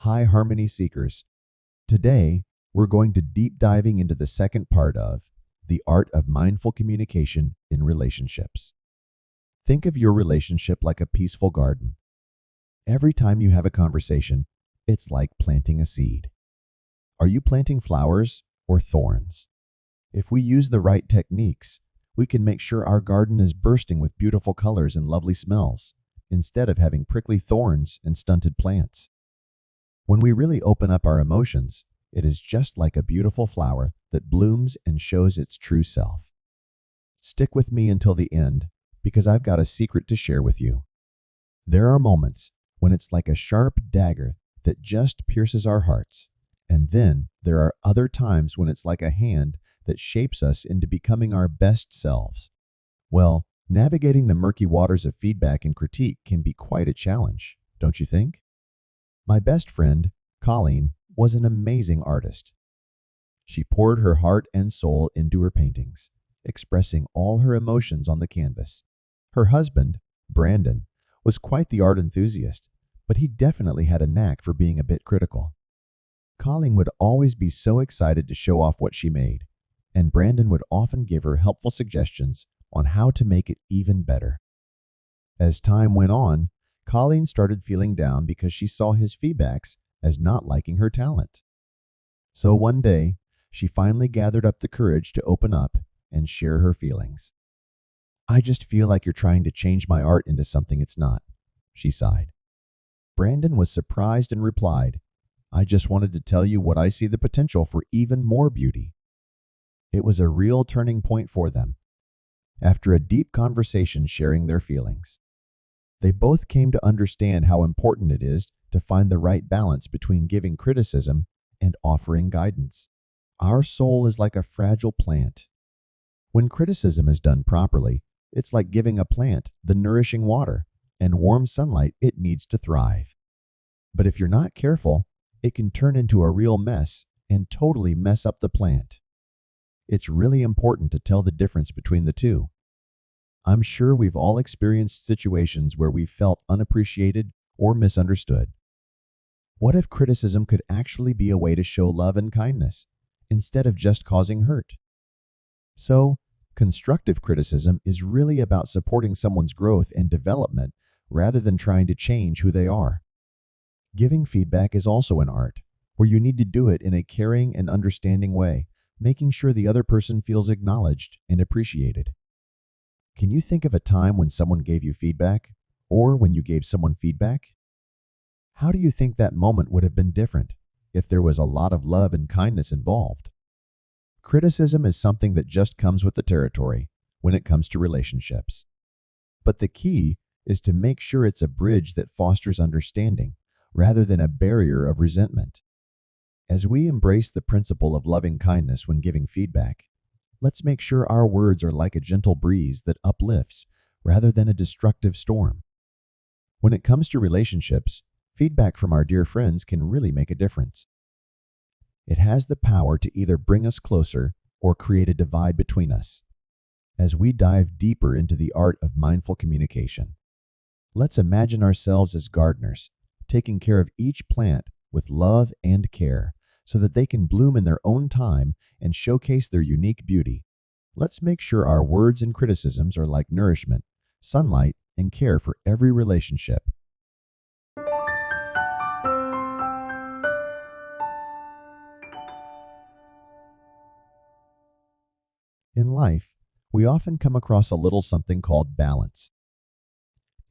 high harmony seekers. Today, we're going to deep diving into the second part of the art of mindful communication in relationships. Think of your relationship like a peaceful garden. Every time you have a conversation, it's like planting a seed. Are you planting flowers or thorns? If we use the right techniques, we can make sure our garden is bursting with beautiful colors and lovely smells, instead of having prickly thorns and stunted plants. When we really open up our emotions, it is just like a beautiful flower that blooms and shows its true self. Stick with me until the end, because I've got a secret to share with you. There are moments when it's like a sharp dagger that just pierces our hearts, and then there are other times when it's like a hand that shapes us into becoming our best selves. Well, navigating the murky waters of feedback and critique can be quite a challenge, don't you think? My best friend, Colleen, was an amazing artist. She poured her heart and soul into her paintings, expressing all her emotions on the canvas. Her husband, Brandon, was quite the art enthusiast, but he definitely had a knack for being a bit critical. Colleen would always be so excited to show off what she made, and Brandon would often give her helpful suggestions on how to make it even better. As time went on, Colleen started feeling down because she saw his feedbacks as not liking her talent. So one day, she finally gathered up the courage to open up and share her feelings. "I just feel like you're trying to change my art into something it's not," she sighed. Brandon was surprised and replied, "I just wanted to tell you what I see the potential for even more beauty." It was a real turning point for them. After a deep conversation sharing their feelings, they both came to understand how important it is to find the right balance between giving criticism and offering guidance. Our soul is like a fragile plant. When criticism is done properly, it's like giving a plant the nourishing water and warm sunlight it needs to thrive. But if you're not careful, it can turn into a real mess and totally mess up the plant. It's really important to tell the difference between the two. I'm sure we've all experienced situations where we felt unappreciated or misunderstood. What if criticism could actually be a way to show love and kindness, instead of just causing hurt? So, constructive criticism is really about supporting someone's growth and development rather than trying to change who they are. Giving feedback is also an art, where you need to do it in a caring and understanding way, making sure the other person feels acknowledged and appreciated. Can you think of a time when someone gave you feedback, or when you gave someone feedback? How do you think that moment would have been different if there was a lot of love and kindness involved? Criticism is something that just comes with the territory when it comes to relationships. But the key is to make sure it's a bridge that fosters understanding rather than a barrier of resentment. As we embrace the principle of loving kindness when giving feedback, let's make sure our words are like a gentle breeze that uplifts rather than a destructive storm. When it comes to relationships, feedback from our dear friends can really make a difference. It has the power to either bring us closer or create a divide between us. As we dive deeper into the art of mindful communication, let's imagine ourselves as gardeners, taking care of each plant with love and care so that they can bloom in their own time and showcase their unique beauty. Let's make sure our words and criticisms are like nourishment, sunlight, and care for every relationship. In life, we often come across a little something called balance.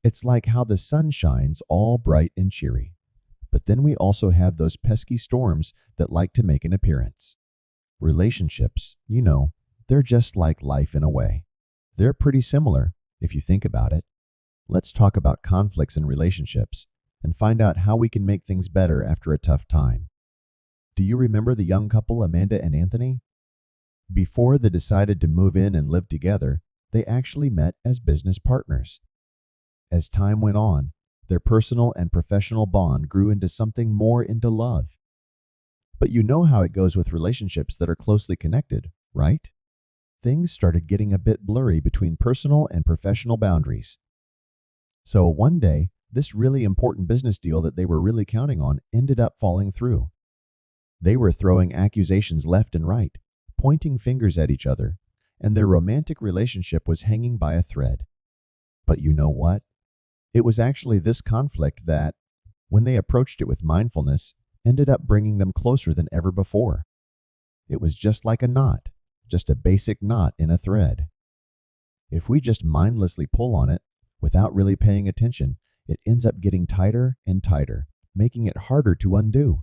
It's like how the sun shines all bright and cheery, but then we also have those pesky storms that like to make an appearance. Relationships, they're just like life in a way. They're pretty similar, if you think about it. Let's talk about conflicts in relationships and find out how we can make things better after a tough time. Do you remember the young couple Amanda and Anthony? Before they decided to move in and live together, they actually met as business partners. As time went on, their personal and professional bond grew into something more, into love. But you know how it goes with relationships that are closely connected, right? Things started getting a bit blurry between personal and professional boundaries. So one day, this really important business deal that they were really counting on ended up falling through. They were throwing accusations left and right, pointing fingers at each other, and their romantic relationship was hanging by a thread. But you know what? It was actually this conflict that, when they approached it with mindfulness, ended up bringing them closer than ever before. It was just like a knot, just a basic knot in a thread. If we just mindlessly pull on it, without really paying attention, it ends up getting tighter and tighter, making it harder to undo.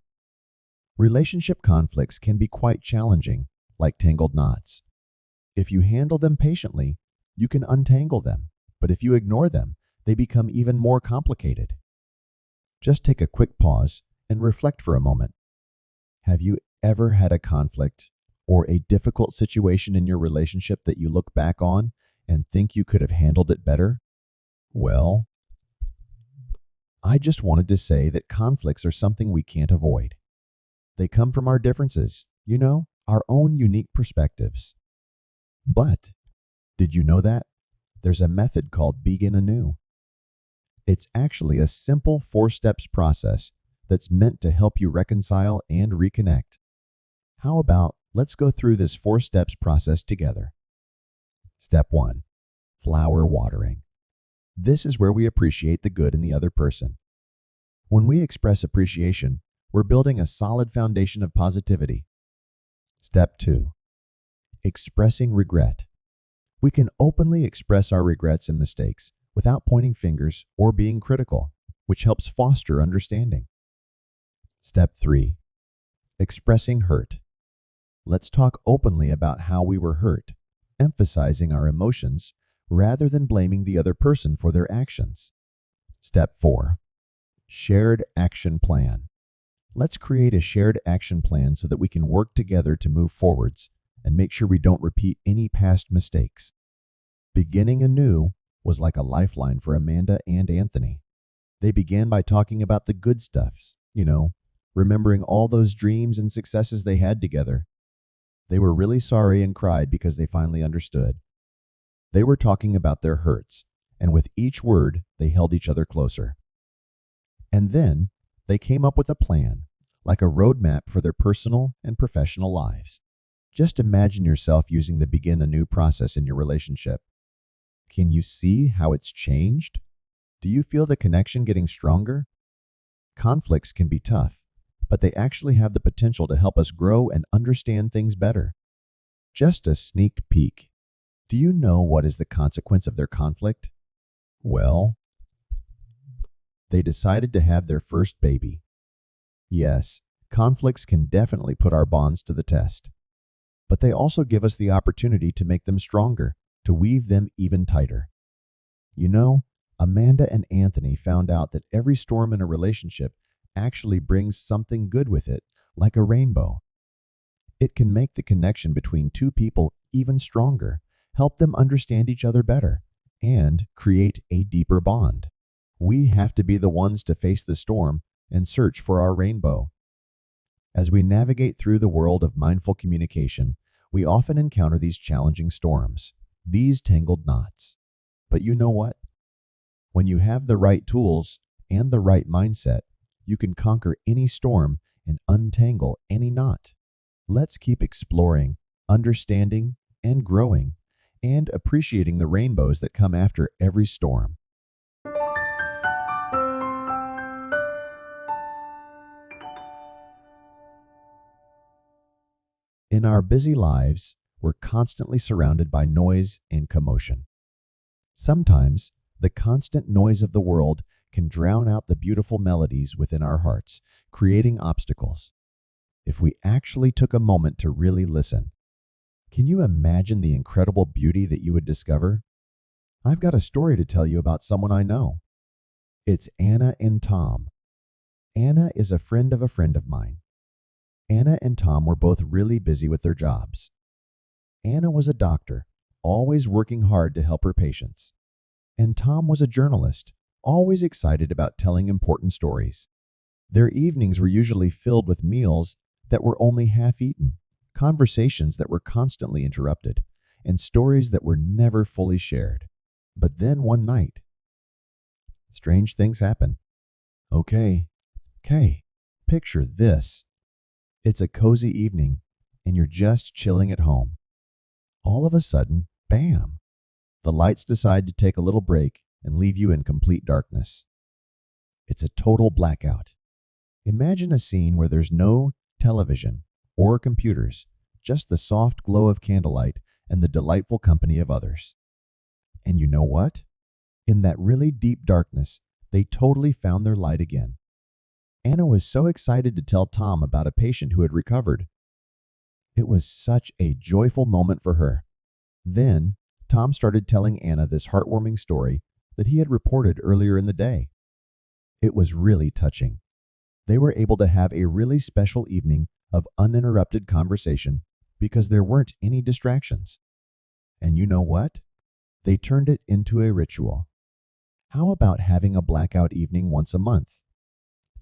Relationship conflicts can be quite challenging, like tangled knots. If you handle them patiently, you can untangle them, but if you ignore them, they become even more complicated. Just take a quick pause and reflect for a moment. Have you ever had a conflict or a difficult situation in your relationship that you look back on and think you could have handled it better? Well, I just wanted to say that conflicts are something we can't avoid. They come from our differences, our own unique perspectives. But did you know that? There's a method called begin anew. It's actually a simple 4-steps process that's meant to help you reconcile and reconnect. How about let's go through this 4-steps process together. Step 1. Flower watering. This is where we appreciate the good in the other person. When we express appreciation, we're building a solid foundation of positivity. Step 2. Expressing regret. We can openly express our regrets and mistakes without pointing fingers or being critical, which helps foster understanding. Step 3. Expressing hurt. Let's talk openly about how we were hurt, emphasizing our emotions rather than blaming the other person for their actions. Step 4. Shared action plan. Let's create a shared action plan so that we can work together to move forwards and make sure we don't repeat any past mistakes. Beginning anew was like a lifeline for Amanda and Anthony. They began by talking about the good stuffs, remembering all those dreams and successes they had together. They were really sorry and cried because they finally understood. They were talking about their hurts, and with each word, they held each other closer. And then they came up with a plan, like a roadmap for their personal and professional lives. Just imagine yourself using the begin anew process in your relationship. Can you see how it's changed? Do you feel the connection getting stronger? Conflicts can be tough, but they actually have the potential to help us grow and understand things better. Just a sneak peek. Do you know what is the consequence of their conflict? Well, they decided to have their first baby. Yes, conflicts can definitely put our bonds to the test, but they also give us the opportunity to make them stronger, to weave them even tighter. Amanda and Anthony found out that every storm in a relationship actually brings something good with it, like a rainbow. It can make the connection between two people even stronger, help them understand each other better, and create a deeper bond. We have to be the ones to face the storm and search for our rainbow. As we navigate through the world of mindful communication, we often encounter these challenging storms, these tangled knots. But you know what? When you have the right tools and the right mindset, you can conquer any storm and untangle any knot. Let's keep exploring, understanding, and growing, and appreciating the rainbows that come after every storm. In our busy lives, we're constantly surrounded by noise and commotion. Sometimes, the constant noise of the world can drown out the beautiful melodies within our hearts, creating obstacles. If we actually took a moment to really listen, can you imagine the incredible beauty that you would discover? I've got a story to tell you about someone I know. It's Anna and Tom. Anna is a friend of mine. Anna and Tom were both really busy with their jobs. Anna was a doctor, always working hard to help her patients. And Tom was a journalist, always excited about telling important stories. Their evenings were usually filled with meals that were only half eaten, conversations that were constantly interrupted, and stories that were never fully shared. But then one night, strange things happen. Okay, picture this. It's a cozy evening, and you're just chilling at home. All of a sudden, bam! The lights decide to take a little break and leave you in complete darkness. It's a total blackout. Imagine a scene where there's no television or computers, just the soft glow of candlelight and the delightful company of others. And you know what? In that really deep darkness, they totally found their light again. Anna was so excited to tell Tom about a patient who had recovered. It was such a joyful moment for her. Then, Tom started telling Anna this heartwarming story that he had reported earlier in the day. It was really touching. They were able to have a really special evening of uninterrupted conversation because there weren't any distractions. And you know what? They turned it into a ritual. How about having a blackout evening once a month?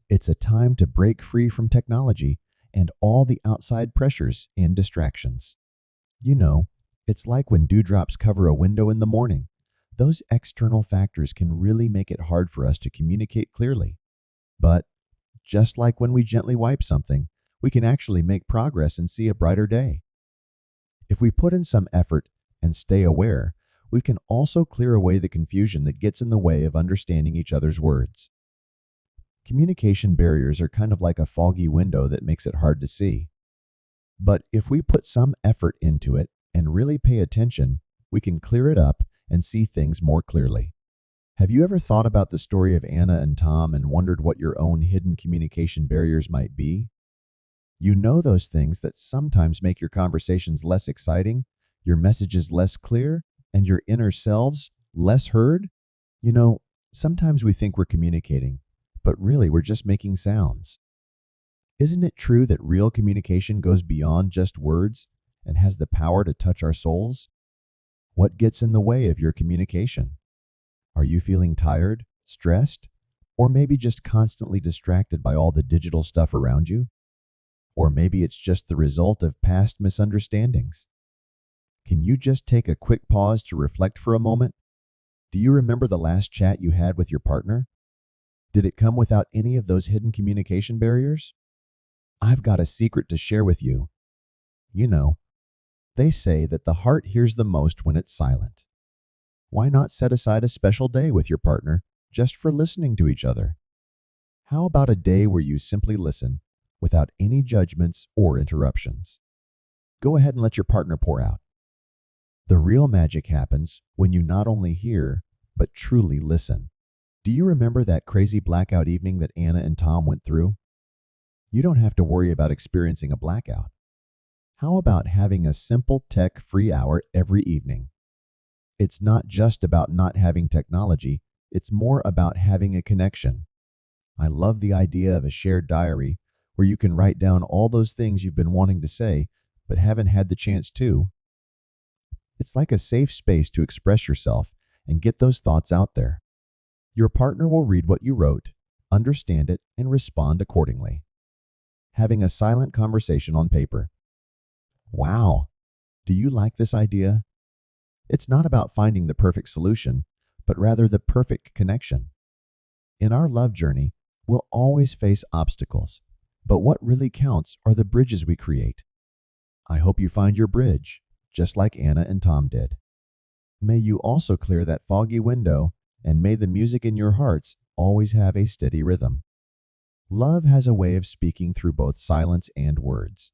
It's a time to break free from technology and all the outside pressures and distractions. You know, it's like when dewdrops cover a window in the morning. Those external factors can really make it hard for us to communicate clearly. But just like when we gently wipe something, we can actually make progress and see a brighter day. If we put in some effort and stay aware, we can also clear away the confusion that gets in the way of understanding each other's words. Communication barriers are kind of like a foggy window that makes it hard to see. But if we put some effort into it and really pay attention, we can clear it up and see things more clearly. Have you ever thought about the story of Anna and Tom and wondered what your own hidden communication barriers might be? You know, those things that sometimes make your conversations less exciting, your messages less clear, and your inner selves less heard? You know, sometimes we think we're communicating, but really we're just making sounds. Isn't it true that real communication goes beyond just words and has the power to touch our souls? What gets in the way of your communication? Are you feeling tired, stressed, or maybe just constantly distracted by all the digital stuff around you? Or maybe it's just the result of past misunderstandings. Can you just take a quick pause to reflect for a moment? Do you remember the last chat you had with your partner? Did it come without any of those hidden communication barriers? I've got a secret to share with you. You know, they say that the heart hears the most when it's silent. Why not set aside a special day with your partner just for listening to each other? How about a day where you simply listen without any judgments or interruptions? Go ahead and let your partner pour out. The real magic happens when you not only hear, but truly listen. Do you remember that crazy blackout evening that Anna and Tom went through? You don't have to worry about experiencing a blackout. How about having a simple tech-free hour every evening? It's not just about not having technology, it's more about having a connection. I love the idea of a shared diary where you can write down all those things you've been wanting to say but haven't had the chance to. It's like a safe space to express yourself and get those thoughts out there. Your partner will read what you wrote, understand it, and respond accordingly. Having a silent conversation on paper. Wow! Do you like this idea? It's not about finding the perfect solution, but rather the perfect connection. In our love journey, we'll always face obstacles, but what really counts are the bridges we create. I hope you find your bridge, just like Anna and Tom did. May you also clear that foggy window, and may the music in your hearts always have a steady rhythm. Love has a way of speaking through both silence and words.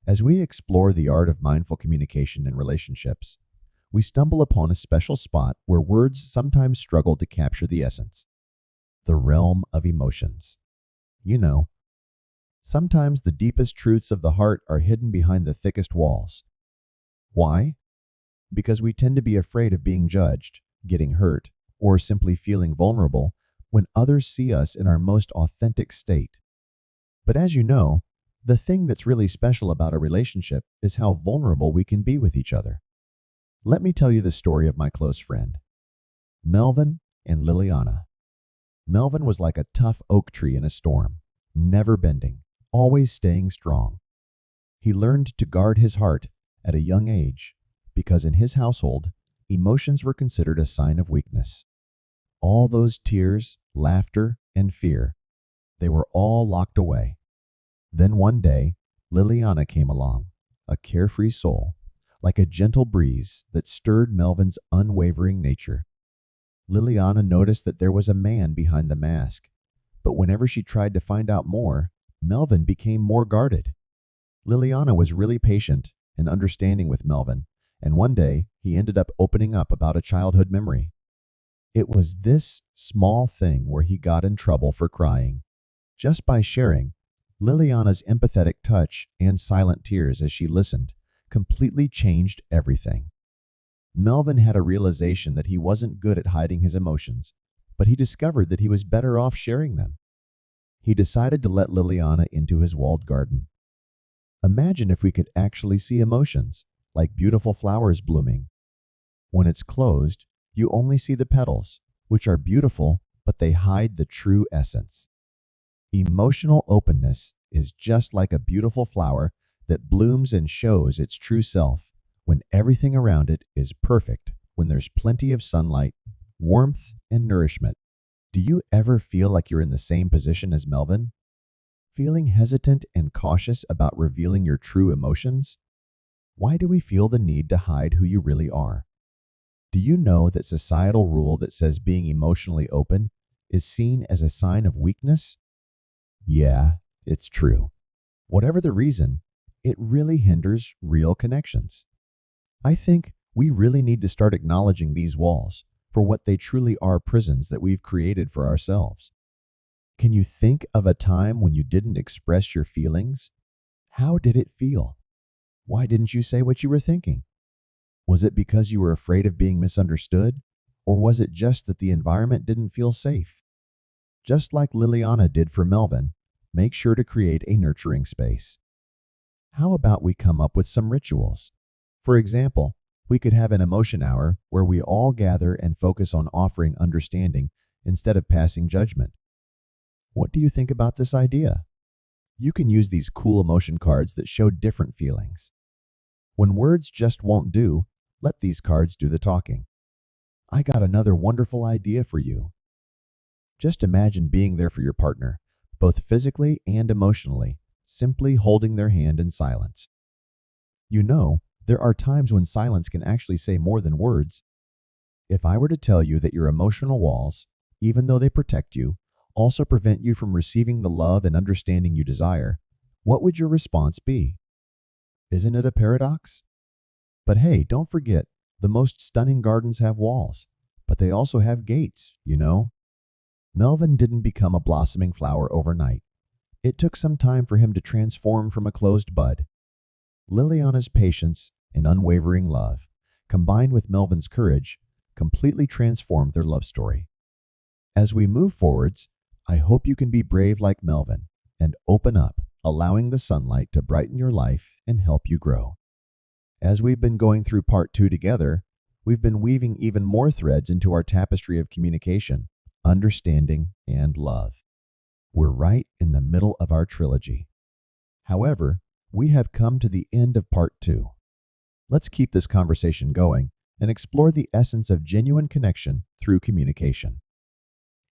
As we explore the art of mindful communication in relationships, we stumble upon a special spot where words sometimes struggle to capture the essence, the realm of emotions. You know, sometimes the deepest truths of the heart are hidden behind the thickest walls. Why? Because we tend to be afraid of being judged, getting hurt, or simply feeling vulnerable when others see us in our most authentic state. But as you know, the thing that's really special about a relationship is how vulnerable we can be with each other. Let me tell you the story of my close friend, Melvin and Liliana. Melvin was like a tough oak tree in a storm, never bending, always staying strong. He learned to guard his heart at a young age because in his household, emotions were considered a sign of weakness. All those tears, laughter, and fear, they were all locked away. Then one day, Liliana came along, a carefree soul, like a gentle breeze that stirred Melvin's unwavering nature. Liliana noticed that there was a man behind the mask, but whenever she tried to find out more, Melvin became more guarded. Liliana was really patient and understanding with Melvin, and one day he ended up opening up about a childhood memory. It was this small thing where he got in trouble for crying. Just by sharing, Liliana's empathetic touch and silent tears as she listened completely changed everything. Melvin had a realization that he wasn't good at hiding his emotions, but he discovered that he was better off sharing them. He decided to let Liliana into his walled garden. Imagine if we could actually see emotions, like beautiful flowers blooming. When it's closed, you only see the petals, which are beautiful, but they hide the true essence. Emotional openness is just like a beautiful flower that blooms and shows its true self when everything around it is perfect, when there's plenty of sunlight, warmth, and nourishment. Do you ever feel like you're in the same position as Melvin? Feeling hesitant and cautious about revealing your true emotions? Why do we feel the need to hide who you really are? Do you know that societal rule that says being emotionally open is seen as a sign of weakness? Yeah, it's true. Whatever the reason, it really hinders real connections. I think we really need to start acknowledging these walls for what they truly are, prisons that we've created for ourselves. Can you think of a time when you didn't express your feelings? How did it feel? Why didn't you say what you were thinking? Was it because you were afraid of being misunderstood? Or was it just that the environment didn't feel safe? Just like Liliana did for Melvin, make sure to create a nurturing space. How about we come up with some rituals? For example, we could have an emotion hour where we all gather and focus on offering understanding instead of passing judgment. What do you think about this idea? You can use these cool emotion cards that show different feelings. When words just won't do, let these cards do the talking. I got another wonderful idea for you. Just imagine being there for your partner, both physically and emotionally, simply holding their hand in silence. You know, there are times when silence can actually say more than words. If I were to tell you that your emotional walls, even though they protect you, also prevent you from receiving the love and understanding you desire, what would your response be? Isn't it a paradox? But hey, don't forget, the most stunning gardens have walls, but they also have gates, you know? Melvin didn't become a blossoming flower overnight. It took some time for him to transform from a closed bud. Liliana's patience and unwavering love, combined with Melvin's courage, completely transformed their love story. As we move forwards, I hope you can be brave like Melvin and open up, allowing the sunlight to brighten your life and help you grow. As we've been going through part 2 together, we've been weaving even more threads into our tapestry of communication, understanding, and love. We're right in the middle of our trilogy. However, we have come to the end of part 2. Let's keep this conversation going and explore the essence of genuine connection through communication.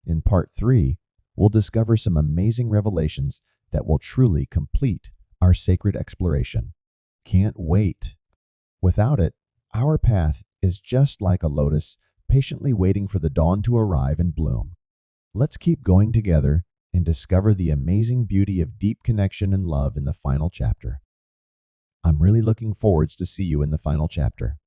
In part 3, we'll discover some amazing revelations that will truly complete our sacred exploration. Can't wait! Without it, our path is just like a lotus, patiently waiting for the dawn to arrive and bloom. Let's keep going together and discover the amazing beauty of deep connection and love in the final chapter. I'm really looking forward to see you in the final chapter.